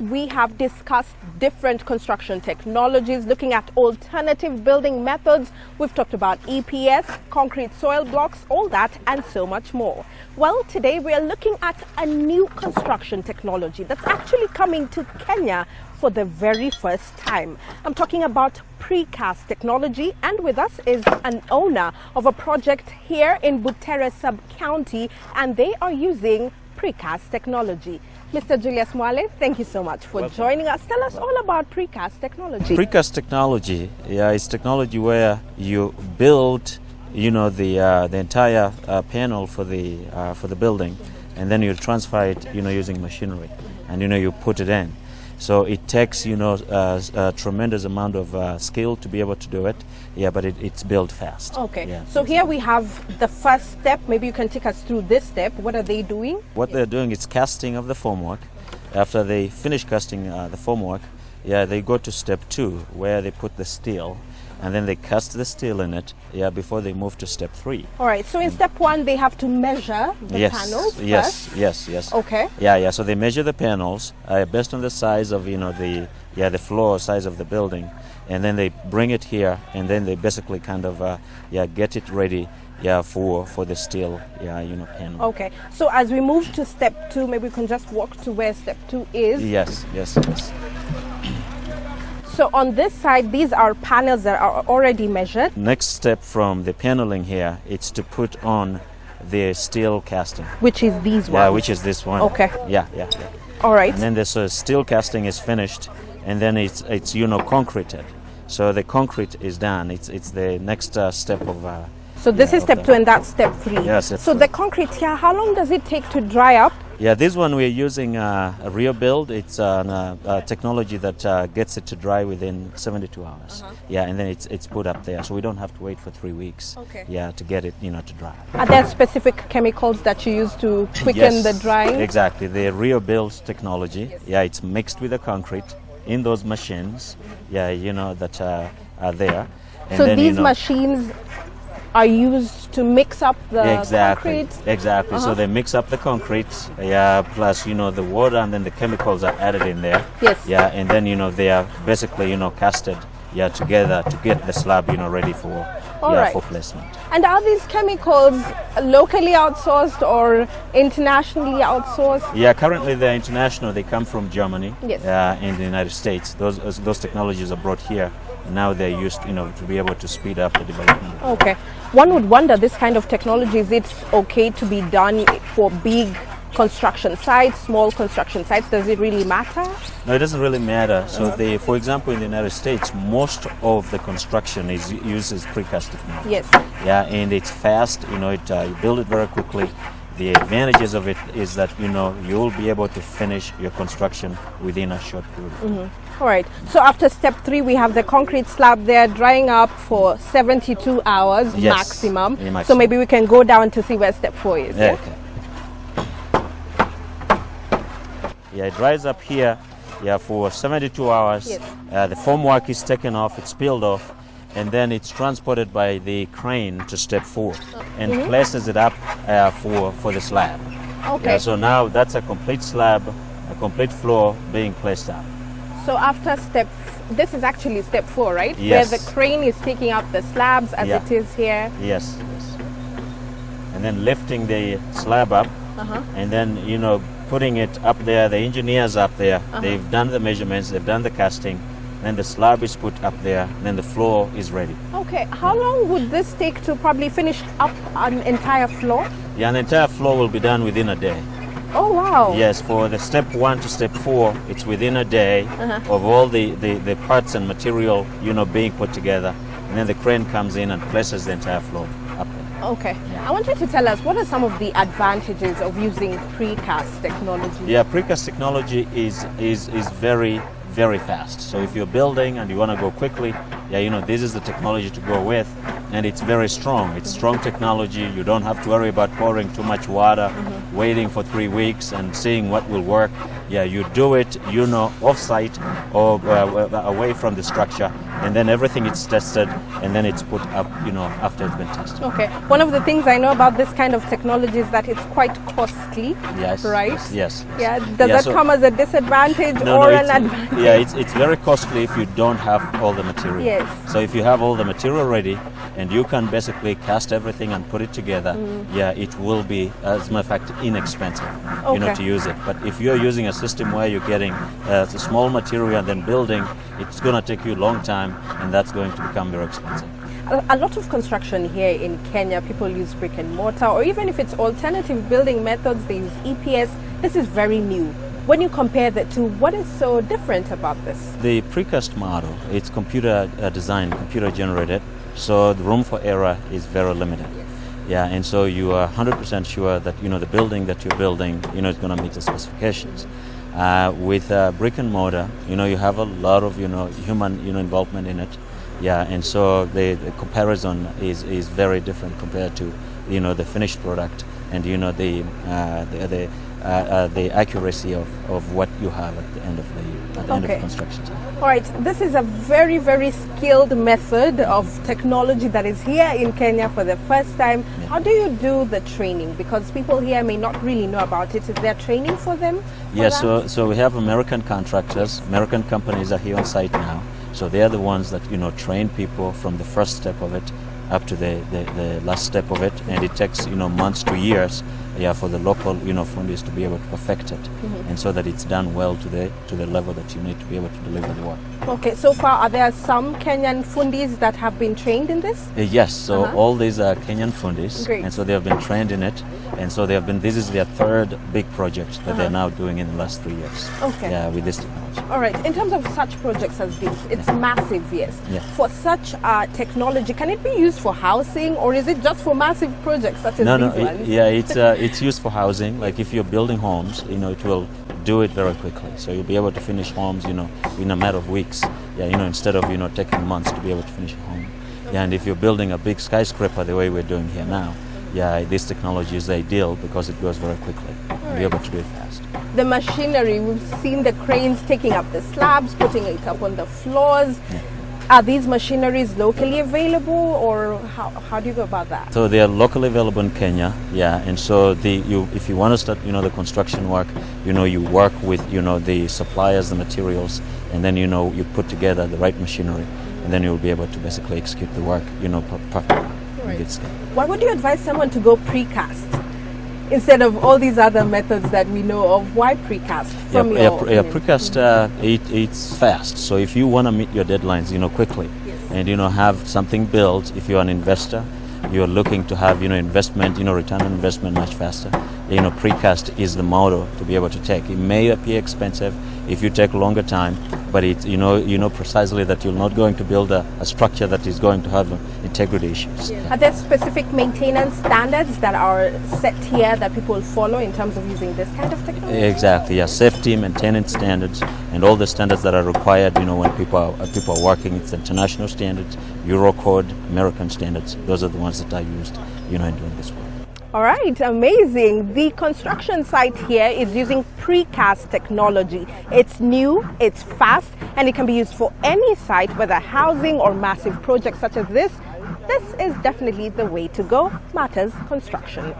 we have discussed different construction technologies, looking at alternative building methods. We've talked about EPS, concrete soil blocks, all that and so much more. Well, today we are looking at a new construction technology that's actually coming to Kenya for the very first time. I'm talking about Precast Technology, and with us is an owner of a project here in Butere sub-county, and they are using Precast Technology. Mr. Julius Mwale, thank you so much for joining us. Tell us all about Precast Technology. Precast Technology, is technology where you build, the entire panel for the building, and then you transfer it, using machinery, and you put it in. So it takes, a tremendous amount of skill to be able to do it. Yeah, but it's built fast. Okay. Yeah. So here we have the first step. Maybe you can take us through this step. What are they doing? What they're doing is casting of the formwork. After they finish casting the formwork, they go to step 2, where they put the steel, and then they cast the steel in it, before they move to step 3. All right. So in step 1, they have to measure the panels first. Yes. Okay. Yeah. So they measure the panels based on the size of the floor size of the building, and then they bring it here, and then they basically kind of get it ready for the steel panel. Okay. So as we move to step 2, maybe we can just walk to where step 2 is. Yes. So on this side, these are panels that are already measured. Next step from the paneling here, it's to put on the steel casting. Which is these ones? Yeah, which is this one. Okay. Yeah. All right. And then this steel casting is finished, and then it's concreted. So the concrete is done. It's the next step of. So this is step 2, and that's step 3. Yes. So the concrete here, how long does it take to dry up? Yeah, this one we're using a rear build. It's a technology that gets it to dry within 72 hours. Yeah, and then it's put up there, so we don't have to wait for 3 weeks. Okay. Yeah, to get it, to dry. Are there specific chemicals that you use to quicken the drying? Exactly. The rear build technology. Yes. Yeah, it's mixed with the concrete in those machines. Yeah, that are there. And so then, these machines are used to mix up the concrete? Exactly. So they mix up the concrete, plus, the water, and then the chemicals are added in there. Yes. Yeah, and then, they are basically, casted, together to get the slab, ready for placement. And are these chemicals locally outsourced or internationally outsourced? Yeah, currently they're international. They come from Germany. Yes. In the United States. Those technologies are brought here. Now they're used, to be able to speed up the development. Okay. One would wonder, this kind of technology, is it okay to be done for big construction sites, small construction sites? Does it really matter? No, it doesn't really matter. So for example, in the United States, most of the construction uses precast technology. Yes. Yeah, and it's fast. You build it very quickly. The advantages of it is that you'll be able to finish your construction within a short period. All right. So after step 3, we have the concrete slab there drying up for 72 hours maximum. So maybe we can go down to see where step 4 is. Yeah. Okay. Yeah, it dries up here. Yeah, for 72 hours. Yes. The formwork is taken off. It's peeled off. And then it's transported by the crane to step 4 and places it up for the slab. Okay. Yeah, so now that's a complete slab, a complete floor being placed up. So after this is actually step 4, right? Yes. Where the crane is taking up the slabs as it is here. Yes. And then lifting the slab up, and then, putting it up there. The engineers up there, they've done the measurements, they've done the casting. Then the slab is put up there, and then the floor is ready. Okay, how long would this take to probably finish up an entire floor? Yeah, an entire floor will be done within a day. Oh, wow. Yes, for the step 1 to step 4, it's within a day of all the parts and material, being put together. And then the crane comes in and places the entire floor up there. Okay. Yeah. I want you to tell us, what are some of the advantages of using precast technology? Yeah, precast technology is very, very fast. So if you're building and you want to go quickly, this is the technology to go with. and it's very strong. It's strong technology. You don't have to worry about pouring too much water, waiting for 3 weeks and seeing what will work. Yeah, you do it, off-site or away from the structure, and then everything is tested, and then it's put up, after it's been tested. Okay. One of the things I know about this kind of technology is that it's quite costly. Yes. Right? Yes. Yeah. Does that come as a disadvantage or an advantage? Yeah, it's very costly if you don't have all the material. Yes. So if you have all the material ready and you can basically cast everything and put it together, it will be, as a matter of fact, inexpensive, to use it. But if you're using a system where you're getting a small material and then building, it's going to take you a long time, and that's going to become very expensive. A lot of construction here in Kenya, people use brick and mortar, or even if it's alternative building methods, they use EPS. This is very new. When you compare the two, what is so different about this? The precast model, it's computer designed, computer generated, so the room for error is very limited. Yeah, and so you are 100% sure that the building that you're building, is going to meet the specifications. With brick and mortar, you have a lot of human involvement in it. Yeah, and so the comparison is very different compared to the finished product and the accuracy of what you have at the end of the construction. All right, this is a very, very skilled method of technology that is here in Kenya for the first time. Yeah. How do you do the training? Because people here may not really know about it. Is there training for them? Yes, so we have American contractors. American companies are here on site now. So they are the ones that train people from the first step of it up to the last step of it, and it takes months to years for the local fundis to be able to perfect it, and so that it's done well to the level that you need to be able to deliver the work. Okay, so far are there some Kenyan fundis that have been trained in this? Yes, so all these are Kenyan fundis. Great. And so they have been trained in it, and so this is their third big project that they're now doing in the last 3 years. Okay. Yeah, with this technology. All right, in terms of such projects as this, it's massive, yes. Yeah. For such technology, can it be used for housing, or is it just for massive projects such as these ones? It's used for housing. Like if you're building homes, it will do it very quickly. So you'll be able to finish homes, in a matter of weeks. Yeah, instead of taking months to be able to finish a home. Yeah, and if you're building a big skyscraper the way we're doing here now, this technology is ideal because it goes very quickly. You'll be able to do it fast. The machinery, we've seen the cranes taking up the slabs, putting it up on the floors. Yeah. Are these machineries locally available, or how do you go about that? So they are locally available in Kenya, and so if you want to start, the construction work, you work with, the suppliers, the materials, and then, you put together the right machinery, and then you'll be able to basically execute the work, perfectly. Right. Why would you advise someone to go precast instead of all these other methods that we know of? Why precast? Precast, it's fast. So if you want to meet your deadlines, quickly, and have something built, if you're an investor, you're looking to have investment, return on investment much faster. Precast is the model to be able to take. It may appear expensive if you take longer time, but it's precisely that you're not going to build a structure that is going to have integrity issues. Yeah. Are there specific maintenance standards that are set here that people follow in terms of using this kind of technology? Exactly. Yeah, safety, maintenance standards, and all the standards that are required. When people are working, it's international standards, Eurocode, American standards. Those are the ones that are used, in doing this work. All right, amazing. The construction site here is using precast technology. It's new, it's fast, and it can be used for any site, whether housing or massive projects such as this. This is definitely the way to go. Matters Construction.